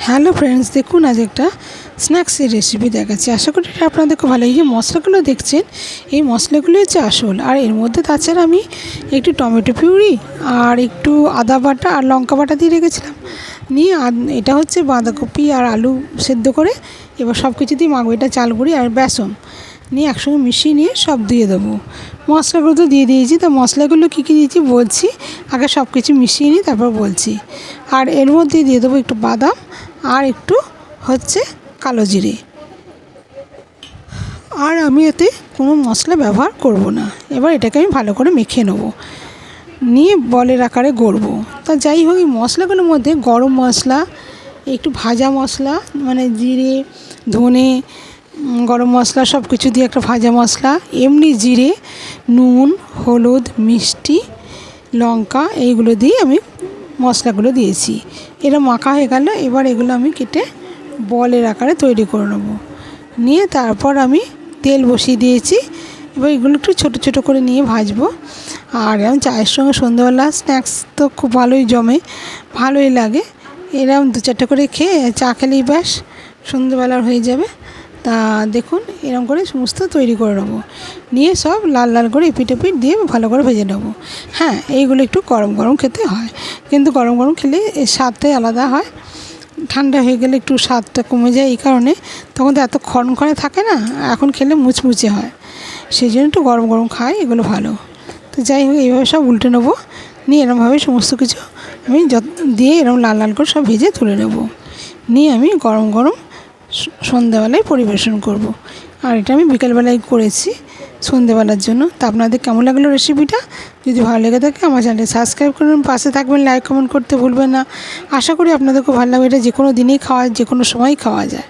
Hello friends, দেখুন আজ একটা স্ন্যাক্সের রেসিপি দেখাচ্ছি। আশা করি এটা আপনাদের খুব ভালো। এই যে মশলাগুলো দেখছেন, এই মশলাগুলো হচ্ছে আসল। আর এর মধ্যে তাছাড়া আমি একটু টমেটো পিউরি আর একটু আদা বাটা আর লঙ্কা বাটা দিয়ে রেখেছিলাম। নিয়ে এটা হচ্ছে বাঁধাকপি আর আলু সেদ্ধ করে এবার সব কিছু দিয়ে মাখবো। এটা চাল গুঁড়ি আর বেসন নিয়ে একসঙ্গে মিশিয়ে নিয়ে সব দিয়ে দেবো। মশলাগুলো তো দিয়ে দিয়েছি, তো মশলাগুলো কী কী দিয়েছি বলছি। আগে সব কিছু মিশিয়ে নিই, তারপর বলছি। আর এর মধ্যে দিয়ে দেবো একটু বাদাম আর একটু হচ্ছে কালো জিরে। আর আমি এতে কোনো মশলা ব্যবহার করব না। এবার এটাকে আমি ভালো করে মেখে নেব, নিয়ে বলের আকারে গড়বো। তা যাই হোক, এই মশলাগুলোর মধ্যে গরম মশলা, একটু ভাজা মশলা মানে জিরে ধনে গরম মশলা সব কিছু দিয়ে একটা ভাজা মশলা, এমনি জিরে, নুন, হলুদ, মিষ্টি, লঙ্কা এইগুলো দিয়ে আমি মশলাগুলো দিয়েছি। এটা মাখা হয়ে গেল। এবার এগুলো আমি কেটে বলের আকারে তৈরি করে নেব। নিয়ে তারপর আমি তেল বসিয়ে দিয়েছি। এবার এগুলো একটু ছোটো ছোটো করে নিয়ে ভাজবো। আর এরকম চায়ের সঙ্গে সন্ধ্যাবেলা স্ন্যাক্স তো খুব ভালোই জমে, ভালোই লাগে। এরকম 2-4টা করে খেয়ে চা খেলেই ব্যাস সন্ধ্যেবেলার হয়ে যাবে। তা দেখুন, এরকম করে সমস্ত তৈরি করে নেবো। নিয়ে সব লাল লাল করে এপিট ওপিট দিয়ে ভালো করে ভেজে নেবো। হ্যাঁ, এইগুলো একটু গরম গরম খেতে হয়, কিন্তু গরম গরম খেলে এর স্বাদটাই আলাদা হয়। ঠান্ডা হয়ে গেলে একটু স্বাদটা কমে যায়, এই কারণে তখন তো এত খনখনে থাকে না, এখন খেলে মুচমুচে হয়। সেই জন্য একটু গরম গরম খাই, এগুলো ভালো। তো যাই হোক, এইভাবে সব উল্টে নেবো। নিয়ে এরমভাবে সমস্ত কিছু আমি দিয়ে এরকম লাল লাল করে সব ভেজে তুলে নেবো। নিয়ে আমি গরম গরম সন্ধ্যাবেলায় পরিবেশন করব। আর এটা আমি বিকেলবেলায় করেছি সন্ধ্যেবেলার জন্য। তা আপনাদের কেমন লাগলো রেসিপিটা? যদি ভালো লেগে থাকে আমার চ্যানেলটি সাবস্ক্রাইব করুন, পাশে থাকবেন, লাইক কমেন্ট করতে ভুলবেন না। আশা করি আপনাদের খুব ভালো লাগবে। এটা যে কোনো দিনেই খাওয়া, যে কোনো সময়ই খাওয়া যায়।